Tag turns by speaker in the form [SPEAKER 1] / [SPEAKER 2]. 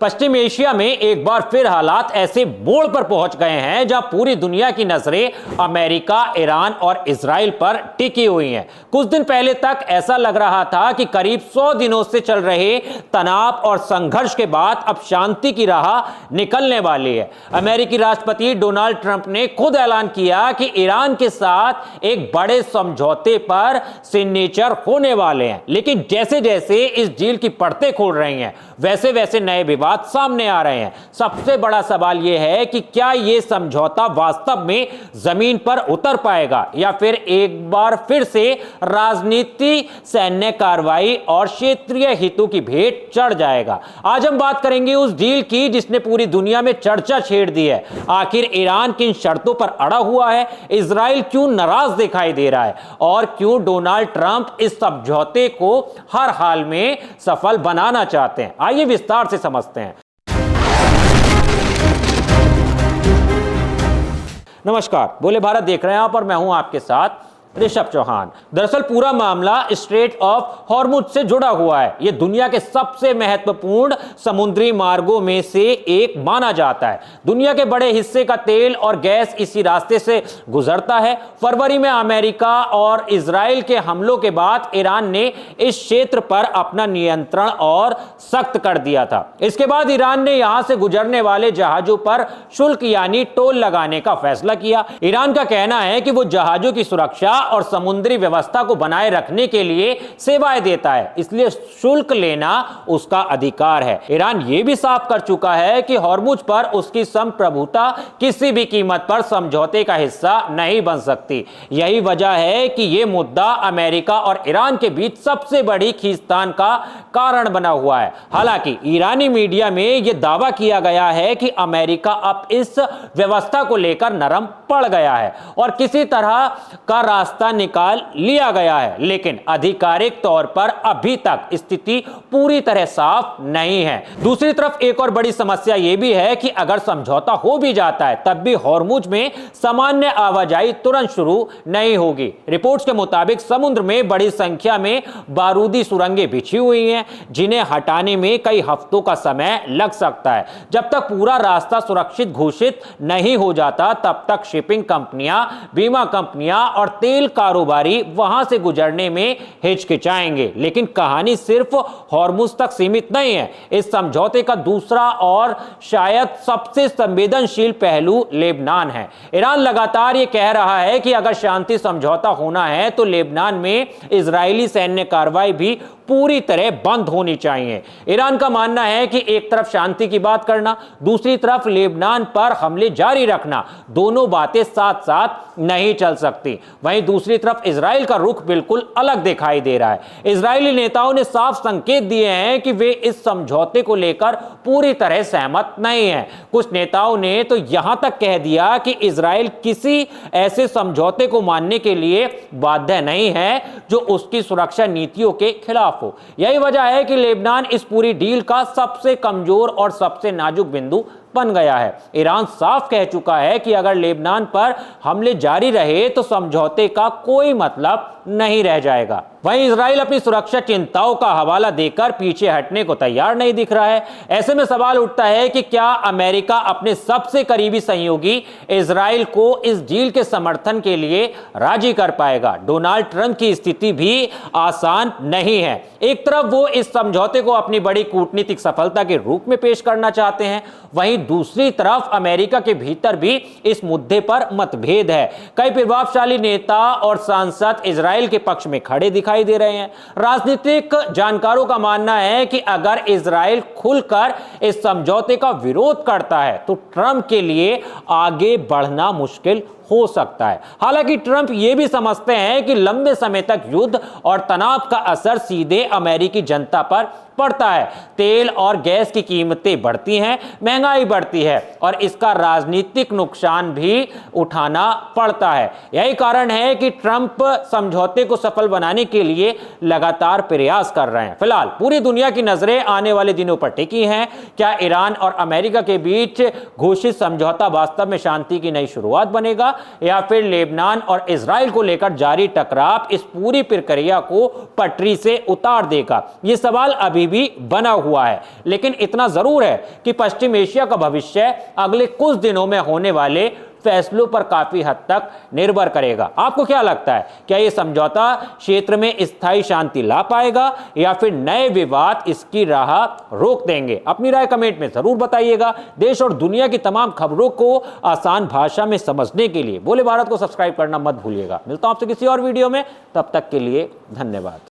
[SPEAKER 1] पश्चिम Asia में एक बार फिर हालात ऐसे मोड़ पर पहुंच गए हैं जहां पूरी दुनिया की नजरें अमेरिका, ईरान और इजराइल पर टिकी हुई हैं। कुछ दिन पहले तक ऐसा लग रहा था कि करीब 100 दिनों से चल रहे तनाव और संघर्ष के बाद अब शांति की राह निकलने वाली है। अमेरिकी राष्ट्रपति डोनाल्ड ट्रंप ने खुद ऐलान किया कि ईरान के साथ एक बड़े समझौते पर सिग्नेचर होने वाले हैं। लेकिन जैसे जैसे इस डील की परतें खुल रही हैं, वैसे वैसे नए विवाद सामने आ रहे हैं। सबसे बड़ा सवाल यह है कि क्या यह समझौता वास्तव में जमीन पर उतर पाएगा या फिर एक बार फिर से राजनीति, सैन्य कार्रवाई और क्षेत्रीय हितों की भेंट चढ़ जाएगा। आज हम बात करेंगे उस डील की जिसने पूरी दुनिया में चर्चा छेड़ दी है। आखिर ईरान किन शर्तों पर अड़ा हुआ है, इजराइल क्यों नाराज दिखाई दे रहा है और क्यों डोनाल्ड ट्रंप इस समझौते को हर हाल में सफल बनाना चाहते हैं। आइए विस्तार से समझते हैं। नमस्कार, बोले भारत देख रहे हैं आप और मैं हूं आपके साथ ऋषभ चौहान। दरअसल पूरा मामला स्ट्रेट ऑफ हॉर्मुज से जुड़ा हुआ है। यह दुनिया के सबसे महत्वपूर्ण समुद्री मार्गों में से एक माना जाता है। दुनिया के बड़े हिस्से का तेल और गैस इसी रास्ते से गुजरता है। फरवरी में अमेरिका और इजराइल के हमलों के बाद ईरान ने इस क्षेत्र पर अपना नियंत्रण और सख्त कर दिया था। इसके बाद ईरान ने यहां से गुजरने वाले जहाजों पर शुल्क यानी टोल लगाने का फैसला किया। ईरान का कहना है कि वो जहाजों की सुरक्षा और समुद्री व्यवस्था को बनाए रखने के लिए सेवाएं देता है, इसलिए शुल्क लेना उसका अधिकार है। ईरान यह भी साफ कर चुका है कि हॉर्मुज पर उसकी संप्रभुता किसी भी कीमत पर समझौते का हिस्सा नहीं बन सकती। यही वजह है कि यह मुद्दा अमेरिका और ईरान के बीच सबसे बड़ी खींचतान का कारण बना हुआ है। हालांकि ईरानी मीडिया में यह दावा किया गया है कि अमेरिका अब इस व्यवस्था को लेकर नरम पड़ गया है और किसी तरह का रास्ता निकाल लिया गया है, लेकिन आधिकारिक तौर पर अभी तक स्थिति पूरी तरह साफ नहीं है। दूसरी तरफ एक और बड़ी समस्या यह भी है कि अगर समझौता हो भी जाता है तब भी हॉर्मुज में सामान्य आवाजाही तुरंत शुरू नहीं होगी। रिपोर्ट्स के मुताबिक समुद्र में बड़ी संख्या में बारूदी सुरंगें बिछी हुई हैं जिन्हें हटाने में कई हफ्तों का समय लग सकता है। जब तक पूरा रास्ता सुरक्षित घोषित नहीं हो जाता तब तक शिपिंग कंपनियां, बीमा कंपनियां और तेल कारोबारी वहां से गुजरने में हिचकिचाएंगे। लेकिन कहानी सिर्फ हॉर्मुज तक सीमित नहीं है। इस समझौते का दूसरा और शायद सबसे संवेदनशील पहलू लेबनान है। ईरान लगातार यह कह रहा है कि अगर शांति समझौता होना है तो लेबनान में इजरायली सैन्य कार्रवाई भी पूरी तरह बंद होनी चाहिए। ईरान का मानना है कि एक तरफ शांति की बात करना, दूसरी तरफ लेबनान पर हमले जारी रखना, दोनों बातें साथ साथ नहीं चल सकती। वहीं दूसरी तरफ इजराइल का रुख बिल्कुल अलग दिखाई दे रहा है। इजरायली नेताओं ने साफ संकेत दिए हैं कि वे इस समझौते को लेकर पूरी तरह सहमत नहीं हैं। कुछ नेताओं ने तो यहां तक कह दिया कि इजराइल किसी ऐसे समझौते को मानने के लिए बाध्य नहीं है जो उसकी सुरक्षा नीतियों के खिलाफ हो। यही वजह है कि लेबनान इस पूरी डील का सबसे कमजोर और सबसे नाजुक बिंदु बन गया है। ईरान साफ कह चुका है कि अगर लेबनान पर हमले जारी रहे तो समझौते का कोई मतलब नहीं रह जाएगा। वहीं इजराइल अपनी सुरक्षा चिंताओं का हवाला देकर पीछे हटने को तैयार नहीं दिख रहा है। ऐसे में सवाल उठता है कि क्या अमेरिका अपने सबसे करीबी सहयोगी इजराइल को इस डील के समर्थन के लिए राजी कर पाएगा। डोनाल्ड ट्रंप की स्थिति भी आसान नहीं है। एक तरफ वो इस समझौते को अपनी बड़ी कूटनीतिक सफलता के रूप में पेश करना चाहते हैं, वहीं दूसरी तरफ अमेरिका के भीतर भी इस मुद्दे पर मतभेद है। कई प्रभावशाली नेता और सांसद इजराइल के पक्ष में खड़े दिखाई दे रहे हैं। राजनीतिक जानकारों का मानना है कि अगर इजराइल खुलकर इस समझौते का विरोध करता है तो ट्रंप के लिए आगे बढ़ना मुश्किल हो सकता है। हालांकि ट्रंप यह भी समझते हैं कि लंबे समय तक युद्ध और तनाव का असर सीधे अमेरिकी जनता पर पड़ता है। तेल और गैस की कीमतें बढ़ती हैं, महंगाई बढ़ती है और इसका राजनीतिक नुकसान भी उठाना पड़ता है। यही कारण है कि ट्रंप समझौते को सफल बनाने के लिए लगातार प्रयास कर रहे हैं। फिलहाल पूरी दुनिया की नजरें आने वाले दिनों पर टिकी हैं। क्या ईरान और अमेरिका के बीच घोषित समझौता वास्तव में शांति की नई शुरुआत बनेगा रहेगा या फिर लेबनान और इजराइल को लेकर जारी टकराव इस पूरी प्रक्रिया को पटरी से उतार देगा? यह सवाल अभी भी बना हुआ है, लेकिन इतना जरूर है कि पश्चिम एशिया का भविष्य अगले कुछ दिनों में होने वाले फैसलों पर काफी हद तक निर्भर करेगा। आपको क्या लगता है, क्या यह समझौता क्षेत्र में स्थायी शांति ला पाएगा या फिर नए विवाद इसकी राह रोक देंगे? अपनी राय कमेंट में जरूर बताइएगा। देश और दुनिया की तमाम खबरों को आसान भाषा में समझने के लिए बोले भारत को सब्सक्राइब करना मत भूलिएगा। मिलता हूं आपसे किसी और वीडियो में, तब तक के लिए धन्यवाद।